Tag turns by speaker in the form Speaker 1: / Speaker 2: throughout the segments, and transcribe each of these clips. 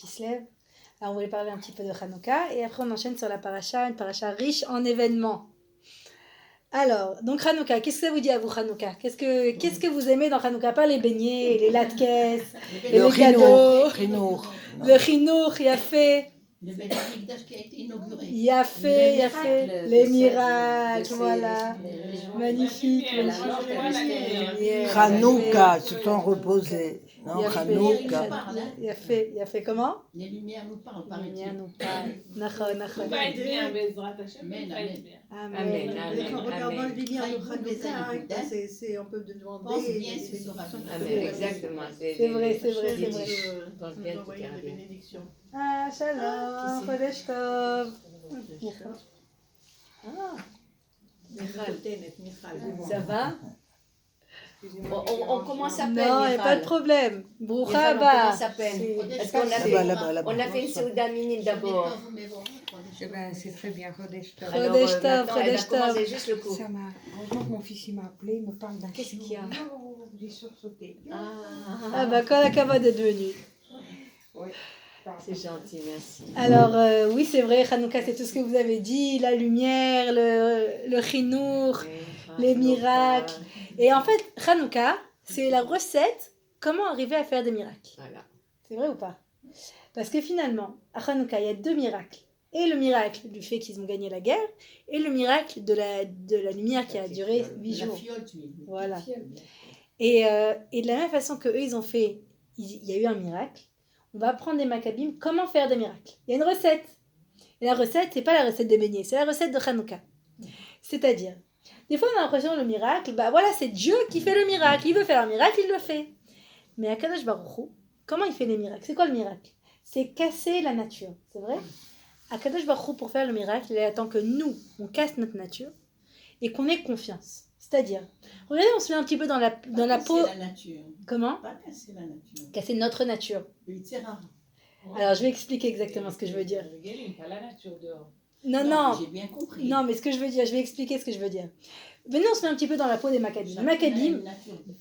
Speaker 1: qui se lève. Alors on voulait parler un petit peu de Hanouka et après on enchaîne sur la paracha, une paracha riche en événements. Alors, donc Hanouka, qu'est-ce que ça vous dit à vous Hanouka? Qu'est-ce que vous aimez dans Hanouka? Pas les beignets, les latkes, et les cadeaux, le chinour, il a fait.
Speaker 2: Le Beth Amikdash qui a été inauguré.
Speaker 1: Il y a fait les miracles, voilà. Magnifique.
Speaker 3: Hanouka, se sont reposés. Non, Hanouka.
Speaker 1: Il a fait comment?
Speaker 2: Les lumières nous parlent,
Speaker 1: Les lumières nous parlent.
Speaker 4: On va être bien, Bezrat Hashem.
Speaker 2: Amen,
Speaker 4: Amen.
Speaker 1: Amen.
Speaker 5: En regardant les lumières de Hanouka, on peut demander.
Speaker 2: Pense bien, ce sera bien.
Speaker 6: Amen, exactement.
Speaker 1: C'est vrai.
Speaker 6: Pense bien, tu
Speaker 5: Envoyer
Speaker 6: gardes.
Speaker 5: des bénédictions.
Speaker 1: Ah, shalom, Chodesh Tov.
Speaker 6: Ça va? On commence à peine.
Speaker 1: Non, il n'y a pas de problème. Broucha
Speaker 6: On
Speaker 1: Abba.
Speaker 6: commence à peine. Est-ce qu'on a
Speaker 3: Là-bas.
Speaker 6: on a fait une Souda minime d'abord?
Speaker 7: C'est très bien, Chodesh Tov.
Speaker 6: Alors,
Speaker 1: Chodesh Tov,
Speaker 6: maintenant, elle va
Speaker 1: Chodesh Tov.
Speaker 6: commencer juste le coup.
Speaker 7: Ça m'a... Heureusement que mon fils il m'a appelé, il me parle d'un
Speaker 6: Qu'est-ce qu'il y a?
Speaker 7: Oh, j'ai sursauté.
Speaker 1: Ah bah, quand la kavod est devenue.
Speaker 6: C'est gentil, merci.
Speaker 1: Alors, oui, c'est vrai, Hanouka, c'est tout ce que vous avez dit, la lumière, le chinour, les miracles. Et en fait, Hanouka, c'est la recette, comment arriver à faire des miracles.
Speaker 6: Voilà.
Speaker 1: C'est vrai ou pas? Parce que finalement, à Hanouka, il y a deux miracles. Et le miracle du fait qu'ils ont gagné la guerre, et le miracle de la lumière qui a duré 8 jours. Voilà. Et de la même façon qu'eux, ils ont fait, il y a eu un miracle, on va apprendre des Maccabim comment faire des miracles. Il y a une recette. Et la recette, c'est pas la recette des beignets, c'est la recette de Hanouka. C'est-à-dire, des fois on a l'impression que le miracle, bah voilà, c'est Dieu qui fait le miracle. Il veut faire un miracle, il le fait. Mais à Kadosh Baruch Hu, comment il fait les miracles? C'est quoi le miracle? C'est casser la nature, c'est vrai? À Kadosh Baruch Hu, pour faire le miracle, il attend que nous, on casse notre nature et qu'on ait confiance. C'est-à-dire, regardez, on se met un petit peu dans la peau.
Speaker 2: Casser la nature.
Speaker 1: Comment?
Speaker 2: Pas casser la nature.
Speaker 1: Casser notre nature. Alors, je vais expliquer exactement ce que je veux dire.
Speaker 4: Pas la nature dehors.
Speaker 1: Non.
Speaker 2: J'ai bien compris.
Speaker 1: Non, mais ce que je veux dire, je vais expliquer ce que je veux dire. Venez, on se met un petit peu dans la peau des Maccabim. Les Maccabim,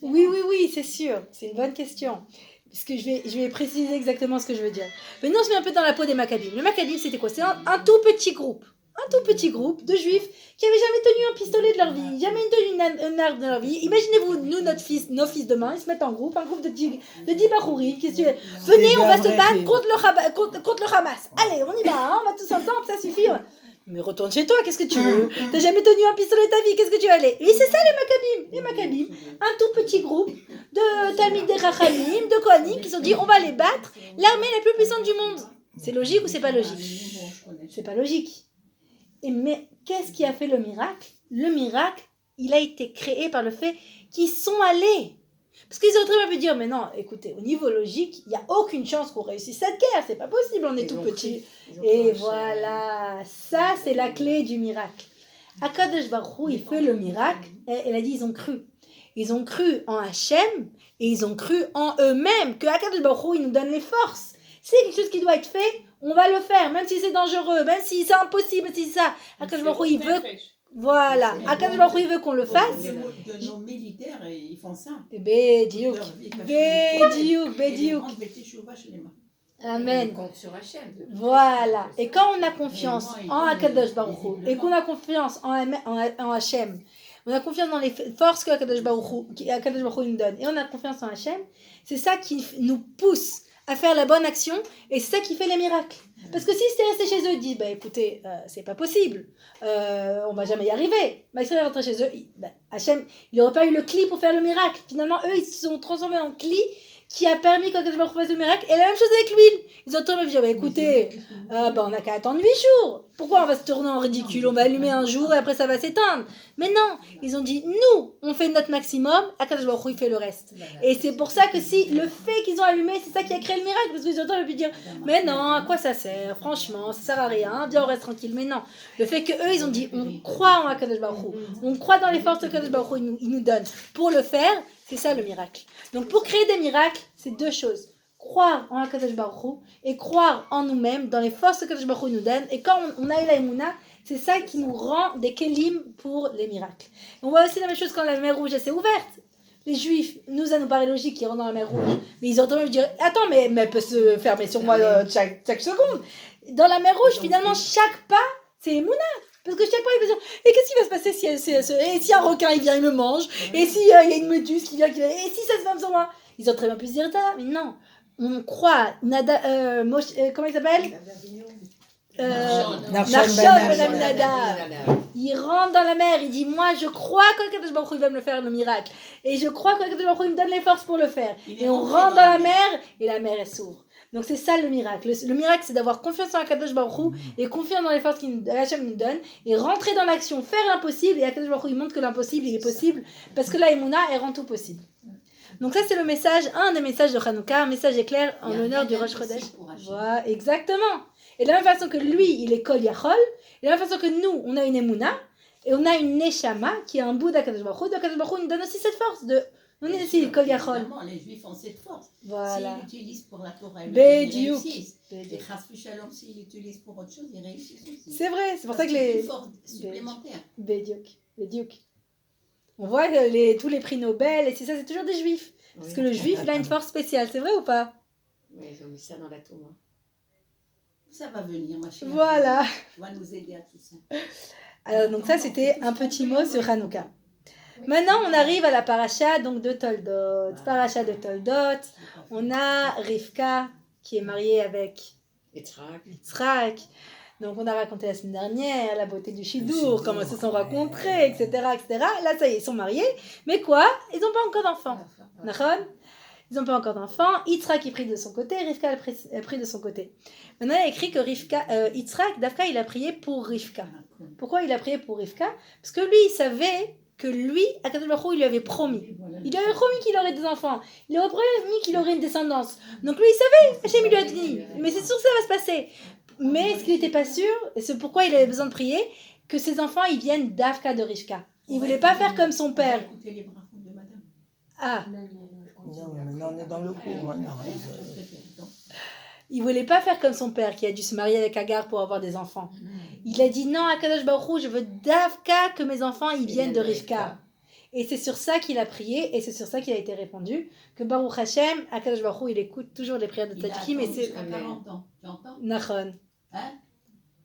Speaker 1: oui, c'est sûr. C'est une bonne question. Parce que je vais préciser exactement ce que je veux dire. Venez, on se met un peu dans la peau des Maccabim. Les Maccabim, c'était quoi? C'est un tout petit groupe. Un tout petit groupe de juifs qui n'avaient jamais tenu un pistolet de leur vie, jamais tenu une arme de leur vie. Imaginez-vous, nous, nos fils demain, ils se mettent en groupe, un groupe de 10 Bachouri. Venez, on va se battre contre le Hamas. Allez, on y va, hein, on va tous ensemble, ça suffit. Mais retourne chez toi, qu'est-ce que tu veux? T'as jamais tenu un pistolet de ta vie, qu'est-ce que tu vas aller? Et c'est ça les Maccabim, un tout petit groupe de Talmid des Rachamim, de Kohanim, qui se sont dit on va les battre, l'armée la plus puissante du monde. C'est logique ou c'est pas logique? C'est pas logique. Mais qu'est-ce qui a fait le miracle? Le miracle, il a été créé par le fait qu'ils sont allés. Parce qu'ils auraient très bien pu dire, mais non, écoutez, au niveau logique, il n'y a aucune chance qu'on réussisse cette guerre, c'est pas possible, on est tout petits. Et voilà, ça c'est la clé du miracle. Akadosh Baruch Hu, il fait le miracle, et elle a dit, ils ont cru. Ils ont cru en Hachem, et ils ont cru en eux-mêmes, que Akadosh Baruch Hu, il nous donne les forces. C'est quelque chose qui doit être fait, on va le faire, même si c'est dangereux, même si c'est impossible, si c'est ça. Akadosh Baruch Hu, il veut... Voilà, Akadosh Baruch Hu, il veut qu'on le fasse.
Speaker 2: De nos militaires, ils font ça.
Speaker 1: Bédiouk. Amen.
Speaker 6: On compte sur Hachem.
Speaker 1: Voilà. Et quand on a confiance en Akadosh Baruch Hu, et qu'on a confiance en Hachem, on a confiance dans les forces que Akadosh Baruch Hu nous donne, et on a confiance en Hachem, c'est ça qui nous pousse à faire la bonne action, et c'est ça qui fait les miracles. Parce que si c'était resté chez eux, ils disent, bah écoutez, c'est pas possible, on va jamais y arriver. Bah, ils seraient rentrés chez eux, Hachem, il n'aurait pas eu le cli pour faire le miracle. Finalement, eux, ils se sont transformés en cli qui a permis qu'Akadosh Baruch Hu fasse le miracle. Et la même chose avec l'huile. Ils ont tourné et dit, bah écoutez, on n'a qu'à attendre 8 jours. Pourquoi on va se tourner en ridicule? On va allumer un jour et après ça va s'éteindre. Mais non, ils ont dit, nous, on fait notre maximum, Akadosh Baruch Hu, il fait le reste. Et c'est pour ça que si le fait qu'ils ont allumé, c'est ça qui a créé le miracle. Parce qu'ils ont tourné et dire, mais non, à quoi ça sert? Franchement, ça sert à rien, bien on reste tranquille. Mais non, le fait qu'eux, ils ont dit, on croit en Akadosh Baruch Hu, on croit dans les forces qu'Akadosh Baruch Hu il nous donne pour le faire, c'est ça le miracle. Donc pour créer des miracles, c'est deux choses. Croire en Akadosh Baruch Hu et croire en nous-mêmes, dans les forces que Akadosh Baruch Hu nous donne. Et quand on a eu la Emouna, c'est ça qui nous rend des kelim pour les miracles. On voit aussi la même chose quand la mer rouge s'est ouverte. les Juifs, nous, ça nous paraît logique qu'ils rentrent dans la mer Rouge. Mais ils entendent dire, attends, mais elle peut se fermer sur moi chaque seconde. Dans la mer Rouge, finalement, chaque pas, c'est Emouna. Parce que chaque fois, il peut dire, et qu'est-ce qui va se passer et si un requin, il vient, il me mange, et s'il y a une méduse qui vient, et si ça se ferme sur moi. Ils ont très bien pu se dire ça, mais non. On croit, comment il s'appelle Narshon Ben Aminadab. Il rentre dans la mer, il dit, moi je crois que Kadosh Baruch Hu va me le faire, le miracle. Et je crois que Kadosh Baruch Hu me donne les forces pour le faire. Et on rentre dans la mer, et la mer est s'ouvre. Donc c'est ça le miracle. Le miracle, c'est d'avoir confiance en Kadosh Baruch Hu et confiance dans les forces qu'Hachem nous donne et rentrer dans l'action, faire l'impossible. Et Kadosh Baruch Hu, il montre que l'impossible, il est possible parce que la Emouna, elle rend tout possible. Donc ça, c'est le message, un des messages de Hanouka, un message éclair en l'honneur du Rosh Chodesh. Voilà, exactement. Et de la même façon que lui, il est Kol Yachol, et de la même façon que nous, on a une Emouna, et on a une Neshama, qui est un bout d'Akadosh Baruch Hu. Akadosh Baruch Hu nous donne aussi cette force de... On est ici, Kol Yachol.
Speaker 2: Évidemment, les Juifs ont cette force.
Speaker 1: Voilà.
Speaker 2: S'ils l'utilisent pour la Torah, ils
Speaker 1: Bédiouk.
Speaker 2: réussissent. Et Chas Shalom, s'ils l'utilisent pour autre chose, ils réussissent aussi.
Speaker 1: C'est vrai, c'est pour ça que
Speaker 2: C'est
Speaker 1: les...
Speaker 2: une force supplémentaire.
Speaker 1: Bédiouk. On voit tous les prix Nobel, et c'est ça, c'est toujours des Juifs. Parce que le Juif, il a une force spéciale, c'est vrai ou pas?
Speaker 6: Oui, ils ont mis ça dans la tombe.
Speaker 2: Ça va venir, ma chérie.
Speaker 1: Voilà.
Speaker 2: Tu vas nous aider à tout ça.
Speaker 1: Alors, donc ça, c'était un petit mot sur Hanouka. Maintenant, on arrive à la paracha donc, de Toldot. Paracha de Toldot. On a Rivka qui est mariée avec Yitzhak. Donc, on a raconté la semaine dernière la beauté du Shidour, comment ils se sont rencontrés, etc., etc. Là, ça y est, ils sont mariés. Mais quoi? Ils n'ont pas encore d'enfants. D'accord? Ils n'ont pas encore d'enfants. Yitzhak est pris de son côté, Rivka est pris de son côté. Maintenant, il y a écrit que Yitzhak, Davka, il a prié pour Rivka. Pourquoi il a prié pour Rivka? Parce que lui, il savait que lui, Akadosh Baruch Hu, il lui avait promis. Il lui avait promis qu'il aurait des enfants. Il lui avait promis qu'il aurait une descendance. Donc lui, il savait. Hachem, il lui a dit. Mais c'est sûr que ça va se passer. Mais ce qu'il n'était pas sûr, et c'est pourquoi il avait besoin de prier, que ses enfants, ils viennent d'Avka de Rivka. Il ne voulait pas faire comme son père.
Speaker 2: Écoutez les brachot de madame.
Speaker 1: Ah.
Speaker 3: Non, maintenant on est dans le coup. Maintenant.
Speaker 1: Il voulait pas faire comme son père qui a dû se marier avec Agar pour avoir des enfants. Il a dit non à Kadosh Baruch Hu, je veux d'Avka que mes enfants ils viennent de Rivka. Et c'est sur ça qu'il a prié et c'est sur ça qu'il a été répondu que Baruch Hashem, Kadosh Baruch Hu, il écoute toujours les prières de Tzadikim et c'est
Speaker 2: jusqu'à 40 ans. Tu entends?
Speaker 1: Nachon.
Speaker 2: Hein?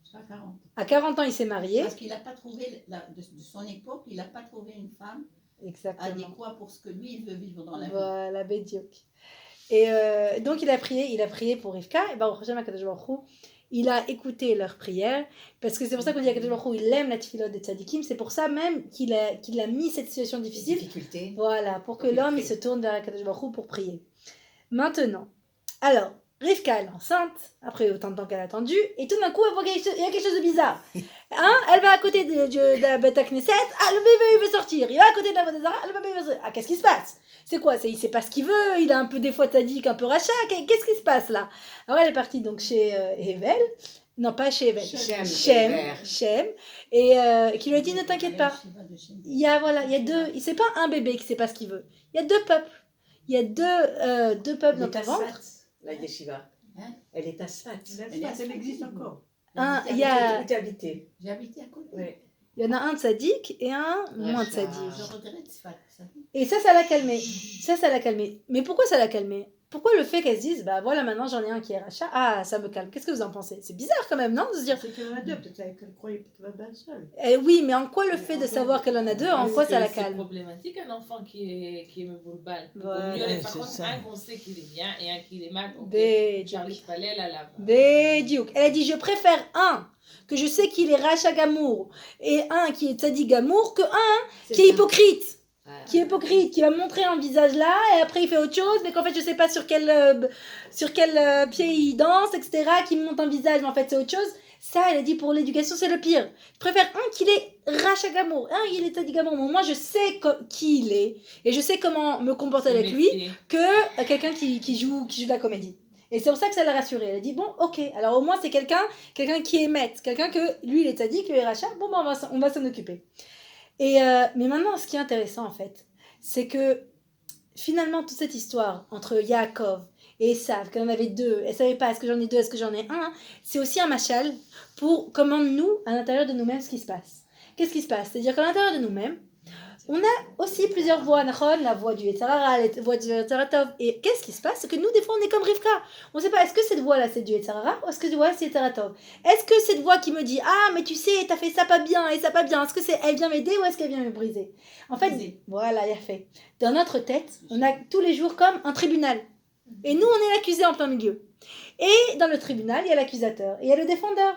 Speaker 2: Jusqu'à 40 ans.
Speaker 1: À 40 ans, il s'est marié.
Speaker 2: Parce qu'il n'a pas trouvé, de son époque, il n'a pas trouvé une femme
Speaker 1: Exactement.
Speaker 2: adéquate pour ce que lui, il veut vivre dans la vie.
Speaker 1: Voilà, Bédiouk. Et donc il a prié pour Rivka et Baruch Hashem Akadosh Baruch Hu, il a écouté leurs prières parce que c'est pour ça qu'on dit Akadosh Baruch Hu, il aime la tefilot des tzadikim, c'est pour ça même qu'il a mis cette situation difficile. Voilà, pour que l'homme il se tourne vers Akadosh Baruch Hu pour prier. Maintenant, alors Rivka elle est enceinte après autant de temps qu'elle a attendu et tout d'un coup elle voit qu'il y a quelque chose de bizarre. Elle va à côté de la Beth Knesset, le bébé il veut sortir. Il va à côté de la Beth Zara, le bébé il veut sortir. Qu'est-ce qui se passe? C'est quoi? Il sait pas ce qu'il veut, il a un peu des fois sadique, un peu rachat. Qu'est-ce qui se passe là? Alors elle est partie donc chez Evel, non pas chez Evel, Shem, et qui lui a dit ne t'inquiète pas. Il y a deux, c'est pas un bébé qui sait pas ce qu'il veut. Il y a deux peuples. Il y a deux peuples dans ton ventre.
Speaker 6: La yeshiva. Elle est à Sfat.
Speaker 5: Elle existe encore.
Speaker 1: Il y a...
Speaker 6: Où tu habitais?
Speaker 2: J'ai habité à côté.
Speaker 6: Oui.
Speaker 1: Il y en a un de sadique et un moins de sadique.
Speaker 2: Je regrette Sfat, ça.
Speaker 1: Et ça l'a calmé. Ça l'a calmé. Mais pourquoi ça l'a calmé? Pourquoi le fait qu'elle se dise, bah voilà, maintenant j'en ai un qui est rachat, ah, ça me calme. Qu'est-ce que vous en pensez? C'est bizarre quand même, non? De se dire.
Speaker 5: C'est qu'elle en a deux, peut-être qu'elle croyait peut-être d'un seul.
Speaker 1: Oui, mais en quoi le fait de savoir qu'elle en a deux, en quoi ça la
Speaker 4: C'est
Speaker 1: calme?
Speaker 4: problématique un enfant qui est boulbal.
Speaker 1: Voilà,
Speaker 4: Mieux,
Speaker 3: c'est
Speaker 4: par contre,
Speaker 3: ça.
Speaker 4: un qu'on sait qu'il est bien et un qui est mal.
Speaker 1: Bédiouk.
Speaker 4: Charlie Palais, là.
Speaker 1: Bédiouk. Elle a dit, je préfère un que je sais qu'il est rachat gamour et un qui est tzadi gamour que un qui est hypocrite. Qui est hypocrite, qui va montrer un visage là et après il fait autre chose, mais qu'en fait je sais pas sur quel pied il danse, etc. Qui me montre un visage, mais en fait c'est autre chose. Ça, elle a dit pour l'éducation, c'est le pire. Je préfère un qu'il est rachat gamour, un il est tzadi gamour, mais moi je sais qui il est et je sais comment me comporter avec lui que quelqu'un qui joue de la comédie. Et c'est pour ça que ça l'a rassurée. Elle a dit, bon, ok, alors au moins c'est quelqu'un qui est maître, quelqu'un que lui il est tzaddik, lui il est rachat, bon ben on va s'en occuper. Et mais maintenant, ce qui est intéressant en fait, c'est que finalement toute cette histoire entre Yaakov et Esav, qu'elle en avait deux, elle savait pas est-ce que j'en ai deux, est-ce que j'en ai un, c'est aussi un machal pour comment nous, à l'intérieur de nous-mêmes, ce qui se passe. Qu'est-ce qui se passe? C'est-à-dire qu'à l'intérieur de nous-mêmes, On a aussi plusieurs voies, la voie du Yetzirah, la voie du Yetzirah Tov. Et qu'est-ce qui se passe? C'est que nous, des fois, on est comme Rivka. On ne sait pas, est-ce que cette voie-là, c'est du Yetzirah ou est-ce que cette voie-là, c'est Yetzirah Tov? Est-ce que cette voie qui me dit, ah, mais tu sais, t'as fait ça pas bien et ça pas bien, est-ce que elle vient m'aider ou est-ce qu'elle vient me briser? En fait, voilà, il a fait. Dans notre tête, on a tous les jours comme un tribunal. Et nous, on est l'accusé en plein milieu. Et dans le tribunal, il y a l'accusateur et il y a le défendeur.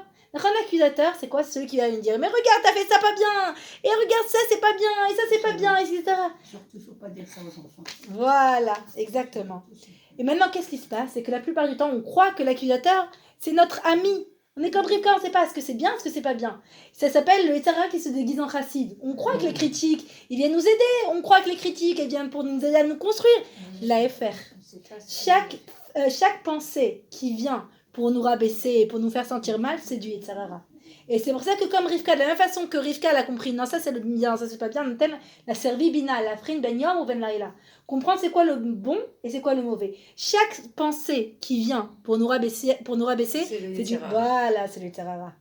Speaker 1: L'accusateur, c'est quoi? C'est celui qui va me dire, mais regarde, t'as fait ça pas bien, et regarde ça, c'est pas bien, et ça, c'est pas bien, etc.
Speaker 2: Surtout, il ne faut pas dire ça aux enfants.
Speaker 1: Voilà, exactement. Et maintenant, qu'est-ce qui se passe? C'est que la plupart du temps, on croit que l'accusateur, c'est notre ami. On est comme Rivka, on ne sait pas ce que c'est bien, ce que c'est pas bien. Ça s'appelle le Yetzirah qui se déguise en chassid. On croit que les critiques, ils viennent nous aider. On croit que les critiques, elles viennent pour nous aider à nous construire. La FR. Chaque pensée qui vient pour nous rabaisser et pour nous faire sentir mal, c'est du Yetzirah. Et c'est pour ça que comme Rivka, de la même façon que Rivka l'a compris, non, ça c'est le bien, ça c'est pas bien, la servi bina, la frine ben yom ou ben laïla. Comprendre c'est quoi le bon et c'est quoi le mauvais. Chaque pensée qui vient pour nous rabaisser, c'est du voilà, c'est le Yetzirah.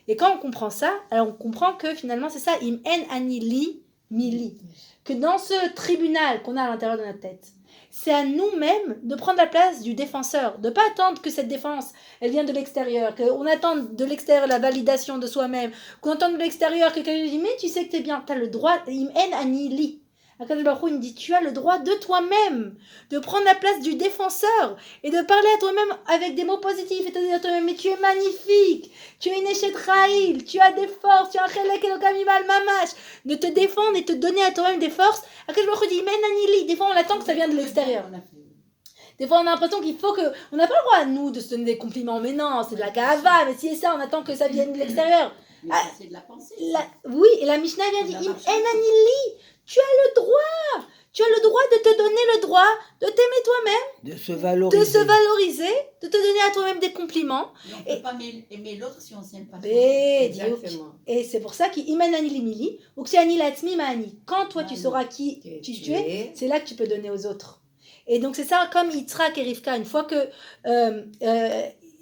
Speaker 1: Et quand on comprend ça, alors on comprend que finalement c'est ça, im en anili mili, que dans ce tribunal qu'on a à l'intérieur de notre tête, c'est à nous-mêmes de prendre la place du défenseur, de ne pas attendre que cette défense, elle vienne de l'extérieur, qu'on attende de l'extérieur la validation de soi-même, qu'on attende de l'extérieur que quelqu'un dise, mais tu sais que t'es bien, tu as le droit, im en anili. Akadosh Baruch Hu, il me dit, tu as le droit de toi-même, de prendre la place du défenseur et de parler à toi-même avec des mots positifs et de dire à toi-même, mais tu es magnifique, tu es une échette raïl, tu as des forces, tu as un chelek elokam imal mamash, de te défendre et te donner à toi-même des forces. Akadosh Baruch Hu dit, men anili, des fois on attend que ça vienne de l'extérieur. Des fois, on a l'impression qu'il faut que... On n'a pas le droit, à nous, de se donner des compliments. Mais non, c'est de la gava. Mais si c'est ça, on attend que ça vienne de l'extérieur.
Speaker 2: Mais c'est de la pensée.
Speaker 1: Oui, et la Mishnah vient dire, im en anili, tu as le droit. Tu as le droit de te donner le droit de t'aimer toi-même.
Speaker 3: De se valoriser.
Speaker 1: De se valoriser, de te donner à toi-même des compliments.
Speaker 2: Mais on ne peut pas aimer l'autre si on ne s'aime pas.
Speaker 6: Exactement.
Speaker 1: Et c'est pour ça qu'Iman anili mili, ou que ani latzmi ma'ani. Quand toi, tu sauras qui tu es, c'est là que tu peux donner aux autres. Et donc c'est ça, comme Yitzhak et Rivka, une fois que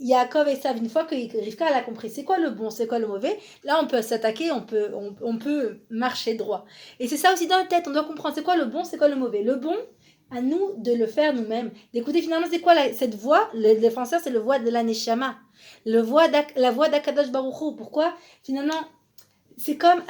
Speaker 1: Yaakov et Esav, une fois que Rivka elle a compris c'est quoi le bon, c'est quoi le mauvais, là on peut s'attaquer, on peut marcher droit. Et c'est ça aussi dans la tête, on doit comprendre c'est quoi le bon, c'est quoi le mauvais. Le bon, à nous de le faire nous-mêmes, d'écouter finalement c'est quoi cette voix, le défenseur c'est le voix de la Neshama, la voix d'Akadosh Baruch Hu. Pourquoi finalement c'est comme,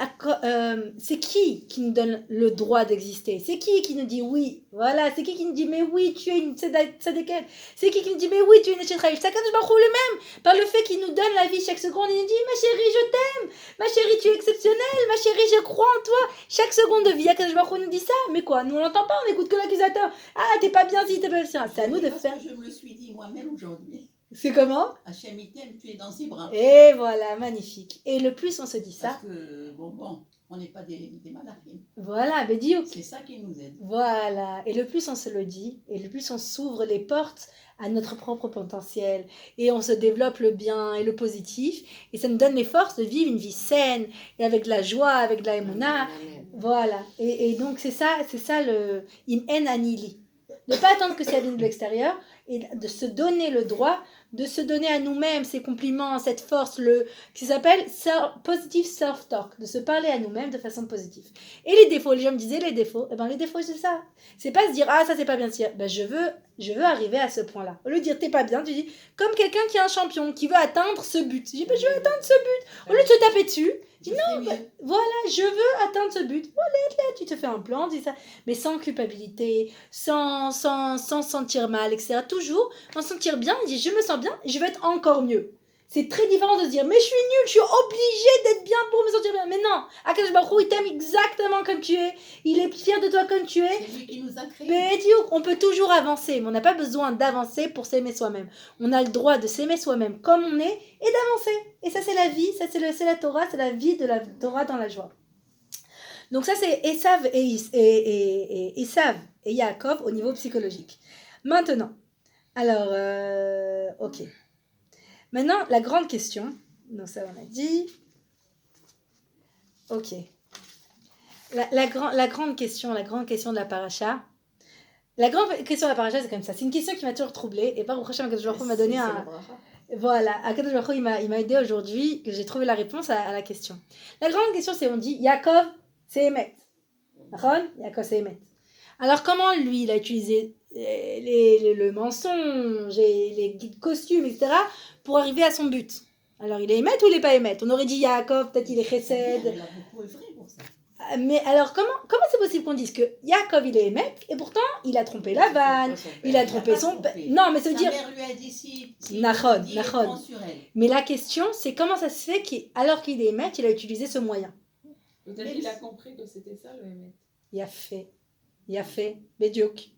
Speaker 1: c'est qui nous donne le droit d'exister? C'est qui nous dit oui? Voilà, c'est qui nous dit mais oui, tu es une tzadékette? C'est qui nous dit mais oui, tu es une échetraïf? C'est Akadosh Baruch Hu lui-même, par le fait qu'il nous donne la vie chaque seconde, il nous dit ma chérie, je t'aime, ma chérie, tu es exceptionnelle, ma chérie, je crois en toi. Chaque seconde de vie, Akadosh Baruch Hu nous dit ça, mais quoi? Nous on l'entend pas, on n'écoute que l'accusateur. Ah, t'es pas bien si t'es pas bien. C'est à nous de faire.
Speaker 2: Je me le suis dit moi-même aujourd'hui.
Speaker 1: C'est comment?
Speaker 2: Hachem il t'aime, tu es dans ses bras.
Speaker 1: Et voilà, magnifique. Et le plus on se dit ça.
Speaker 2: Parce que, bon, on n'est pas des malachim.
Speaker 1: Voilà, Bédiouk.
Speaker 2: C'est ça qui nous aide.
Speaker 1: Voilà. Et le plus on se le dit, et le plus on s'ouvre les portes à notre propre potentiel, et on se développe le bien et le positif, et ça nous donne les forces de vivre une vie saine, et avec de la joie, avec de la émouna. Voilà. Et donc c'est ça le im en anili. Ne pas attendre que ça vienne de l'extérieur, et de se donner le droit de se donner à nous-mêmes ces compliments, cette force, qui s'appelle positive self-talk, de se parler à nous-mêmes de façon positive. Et les défauts, les gens me disaient les défauts, les défauts c'est ça. C'est pas se dire ah ça c'est pas bien, je veux arriver à ce point-là. Au lieu de dire t'es pas bien, tu dis comme quelqu'un qui est un champion, qui veut atteindre ce but. Je dis je veux atteindre ce but. Au lieu de se taper dessus, dis non, voilà, je veux atteindre ce but. Voilà, là, tu te fais un plan, dis ça, mais sans culpabilité, sans sentir mal, etc. Toujours en sentir bien, dis je me sens bien, je vais être encore mieux. C'est très différent de se dire mais je suis nul, je suis obligé d'être bien pour me sentir bien. Mais non, Akadosh Baruch Hu, il t'aime exactement comme tu es, il est fier de toi comme tu es.
Speaker 2: C'est lui qui nous a créés.
Speaker 1: Mais on peut toujours avancer, mais on n'a pas besoin d'avancer pour s'aimer soi-même. On a le droit de s'aimer soi-même comme on est et d'avancer. Et ça c'est la vie, ça c'est la Torah, c'est la vie de la Torah dans la joie. Donc ça c'est Esav et Yaakov au niveau psychologique. Maintenant, alors, ok. Maintenant, la grande question, donc ça on a dit, ok. La grande question de la paracha, c'est comme ça. C'est une question qui m'a toujours troublée, et Baruch Hashem, Akadosh Baruch Hu m'a donné un... Voilà, Akadosh Baruch Hu, il m'a aidé aujourd'hui, que j'ai trouvé la réponse à la question. La grande question, c'est on dit, Yaakov, c'est Emet. Yaakov c'est Emet. Alors comment lui il a utilisé le mensonge et les costumes, etc. pour arriver à son but? Alors il est Emet ou il n'est pas Emet? On aurait dit Yaakov, peut-être il est Chesed.
Speaker 2: Elle a beaucoup œuvré pour ça.
Speaker 1: Mais alors comment c'est possible qu'on dise que Yaakov il est Emet et pourtant il a trompé Lavan, il a trompé son père? Non mais ça veut dire...
Speaker 2: Sa mère lui a dit si
Speaker 1: Nachon,
Speaker 2: il
Speaker 1: Nachon.
Speaker 2: prend sur elle.
Speaker 1: Mais la question c'est comment ça se fait qu'alors qu'il est Emet, il a utilisé ce moyen?
Speaker 4: Peut-être qu'il a compris que c'était ça le Hémet.
Speaker 1: Il a fait, Bédiouk.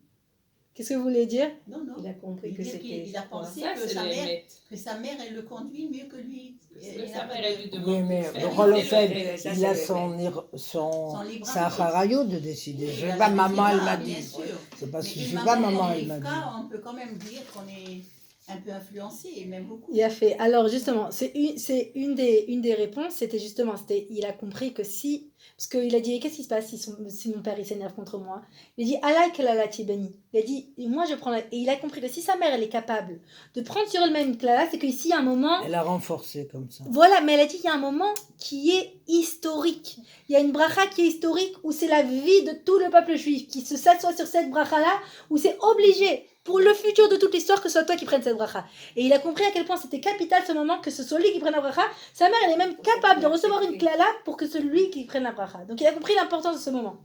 Speaker 1: Qu'est-ce que vous voulez dire?
Speaker 2: Non, non.
Speaker 6: Il a compris que
Speaker 2: Il dit
Speaker 6: c'était.
Speaker 2: qu'il a pensé
Speaker 4: Ça,
Speaker 2: que
Speaker 4: c'est
Speaker 2: sa
Speaker 4: le
Speaker 2: mère,
Speaker 4: Hémet.
Speaker 2: elle le conduit mieux que lui.
Speaker 4: Parce que
Speaker 2: Il
Speaker 4: sa
Speaker 2: a
Speaker 4: mère,
Speaker 2: pas
Speaker 4: elle
Speaker 2: de-
Speaker 4: lui
Speaker 3: Oui,
Speaker 4: demande
Speaker 3: mais
Speaker 4: de faire.
Speaker 3: le
Speaker 6: rôle
Speaker 3: Rolofed,
Speaker 6: Ça,
Speaker 3: il a
Speaker 6: c'est
Speaker 2: Son libre
Speaker 3: sa
Speaker 2: arbitre.
Speaker 3: harayo de décider. Je sais
Speaker 2: Il a
Speaker 3: pas,
Speaker 2: la
Speaker 3: maman, elle m'a
Speaker 2: bien
Speaker 3: dit.
Speaker 2: sûr.
Speaker 3: C'est parce que
Speaker 2: Mais
Speaker 3: je
Speaker 2: une
Speaker 3: sais pas,
Speaker 2: maman
Speaker 3: maman,
Speaker 2: comme
Speaker 3: elle m'a
Speaker 2: Rivka,
Speaker 3: dit.
Speaker 2: on peut quand même dire qu'on est un peu influencé, et même beaucoup.
Speaker 1: Il a fait. Alors justement, c'est une des réponses, il a compris que si, parce qu'il a dit, qu'est-ce qui se passe si mon père il s'énerve contre moi? Il a dit, Allah kalalati beni. Il a dit, moi je prends, et il a compris que si sa mère elle est capable de prendre sur elle-même klala, c'est qu'ici il y a un moment,
Speaker 3: Elle a renforcé comme ça.
Speaker 1: voilà, mais elle a dit qu'il y a un moment qui est historique. Il y a une bracha qui est historique où c'est la vie de tout le peuple juif qui se s'assoit sur cette bracha-là, où c'est obligé pour le futur de toute l'histoire que ce soit toi qui prennes cette bracha. Et il a compris à quel point c'était capital ce moment que ce soit lui qui prenne la bracha. Sa mère, elle est même capable de recevoir une klala pour que c'est lui qui prenne la bracha. Donc il a compris l'importance de ce moment.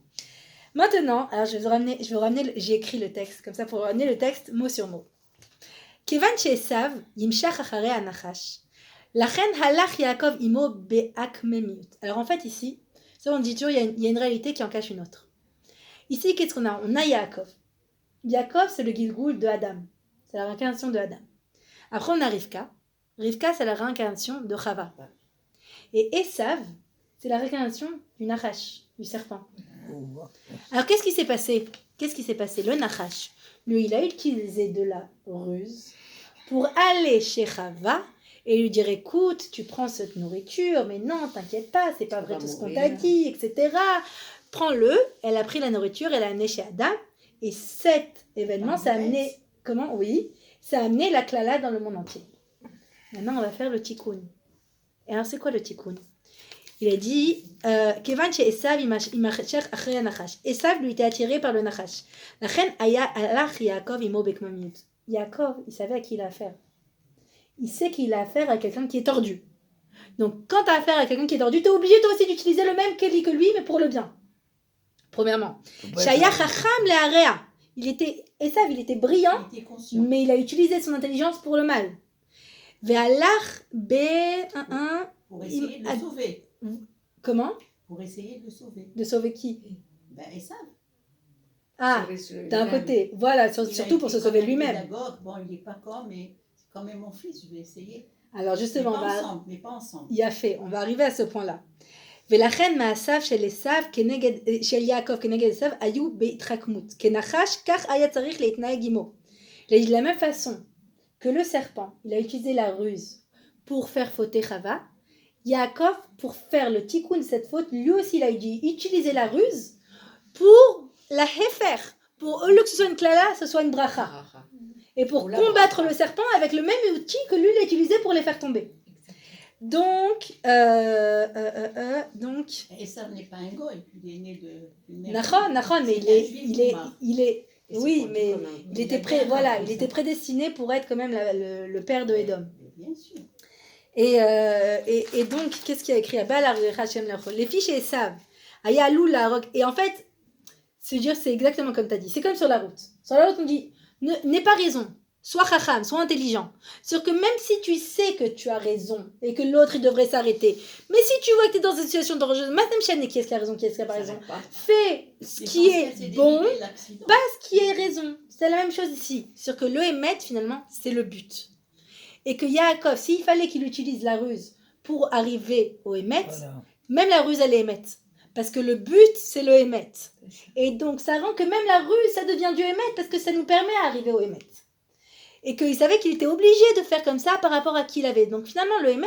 Speaker 1: Maintenant, alors je vais vous ramener, j'ai écrit le texte, comme ça pour ramener le texte mot sur mot. Kevan she'esav yimshach acharei anachash. Lachen halach Yaakov imo be'akmemiut. Alors en fait ici, ça on dit toujours, il y a une réalité qui en cache une autre. Ici, qu'est-ce qu'on a? On a Yaakov. Yaakov, c'est le Gilgoul de Adam. C'est la réincarnation de Adam. Après, on a Rivka. Rivka, c'est la réincarnation de Chava. Et Esav, c'est la réincarnation du Nachash, du serpent. Alors, qu'est-ce qui s'est passé? Le Nachash, lui, il a utilisé de la ruse pour aller chez Chava et lui dire, écoute, tu prends cette nourriture, mais non, t'inquiète pas, c'est pas vrai tout ce qu'on t'a dit, etc. Prends-le. Elle a pris la nourriture, elle l'a amenée chez Adam. Et cet événement, ça a amené, ça a amené la klala dans le monde entier. Maintenant, on va faire le tikkun. Et alors, c'est quoi le tikkun? Il a dit, Kevan chez Esav, Esav lui était attiré par le Nachash. Lachen aya alach Yaakov imo bekmamiut. Yaakov, il savait à qui il a affaire. Il sait qu'il a affaire à quelqu'un qui est tordu. Donc, quand tu as affaire à quelqu'un qui est tordu, tu es obligé toi aussi d'utiliser le même Keli que lui, mais pour le bien. Premièrement, Shaya Chacham Learea. Esav, il était brillant,
Speaker 2: Il était conscient.
Speaker 1: mais il a utilisé son intelligence pour le mal. Ve'alach
Speaker 2: Pour essayer de le sauver.
Speaker 1: Comment?
Speaker 2: Pour essayer de le sauver.
Speaker 1: De sauver qui?
Speaker 2: Ben, et ça.
Speaker 1: Ah, d'un côté. Voilà, surtout pour se sauver lui-même.
Speaker 2: Bon, il n'est pas comme, mais c'est quand même mon fils, je vais essayer.
Speaker 1: Alors justement,
Speaker 2: Mais pas ensemble.
Speaker 1: Il a fait, on va arriver à ce point-là. ולכן מעשיו של עשיו של יעקב כנגד עשיו היו בהתחכמות. כנחש, כך היה צריך להתנהג עמו. De la même façon que le serpent, il a utilisé la ruse pour faire fauter Chava, Yaakov, pour faire le tikkun de cette faute, lui aussi il a utilisé la ruse pour la hefer, pour au lieu que ce soit une klala, ce soit une bracha. Et pour combattre le serpent avec le même outil que lui il a utilisé pour les faire tomber. Donc,
Speaker 2: Et ça n'est pas un goy, il est né de...
Speaker 1: Nachon, mais il est oui, mais il était prédestiné pour être quand même le père de Édom.
Speaker 2: Bien sûr.
Speaker 1: Et donc, qu'est-ce qu'il y a écrit? Les fiches et Esav, Ayalou la roque. Et en fait, c'est exactement comme tu as dit. C'est comme sur la route. Sur la route, on dit, n'aie pas raison. Sois chacham, sois intelligent. Sur que même si tu sais que tu as raison et que l'autre il devrait s'arrêter, mais si tu vois que tu es dans une situation dangereuse, Madame Chane, qui est-ce qui a raison, qui est-ce qui a pas raison, fais ce qui est bon, pas ce qui est raison. C'est la même chose ici. Sur que le émet, finalement, c'est le but. Et que Yaakov, s'il fallait qu'il utilise la ruse pour arriver au émet, même la ruse elle est émet. Parce que le but, c'est le émet. Et donc, ça rend que même la ruse, ça devient du émet parce que ça nous permet d'arriver au émet. Et qu'il savait qu'il était obligé de faire comme ça par rapport à qui il avait. Donc finalement, le émet,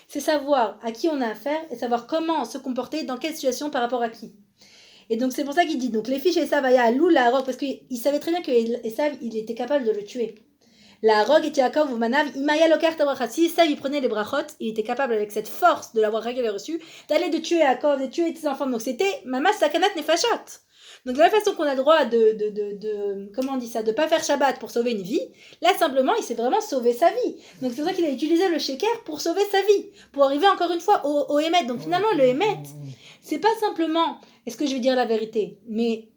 Speaker 1: c'est savoir à qui on a affaire et savoir comment se comporter, dans quelle situation par rapport à qui. Et donc c'est pour ça qu'il dit, donc les fiches Esav aya alou la roque, parce qu'il savait très bien que Esav, il était capable de le tuer. La rogue et Yaakov ou Manav, Imaya Lokar Tabracha. Si ça, il prenait les brachot, il était capable, avec cette force de l'avoir réglé reçu, d'aller de tuer Yaakov, de tuer ses enfants. Donc c'était Mama Sakanat Nefashot. Donc de la façon qu'on a le droit comment on dit ça, de pas faire Shabbat pour sauver une vie, là simplement il s'est vraiment sauvé sa vie. Donc c'est pour ça qu'il a utilisé le sheker pour sauver sa vie, pour arriver encore une fois au Emet. Donc finalement le Emet, c'est pas simplement est-ce que je vais dire la vérité, mais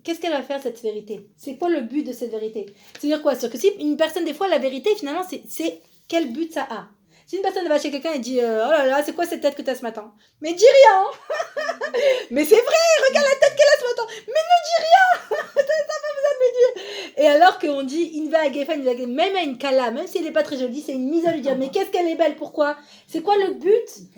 Speaker 1: qu'est-ce qu'elle va faire cette vérité? C'est quoi le but de cette vérité? C'est-à-dire quoi? C'est-à-dire que si une personne des fois la vérité finalement c'est quel but ça a? Si une personne va chez quelqu'un et dit oh là là, c'est quoi cette tête que tu as ce matin? Mais dis rien. Mais c'est vrai, regarde la tête qu'elle a ce matin. Mais ne dis rien. T'as pas besoin de me dire. Et alors qu'on dit Inva à Geffen, même à une Kala, même si elle n'est pas très jolie, c'est une mise à lui dire mais qu'est-ce qu'elle est belle, pourquoi? C'est quoi le but?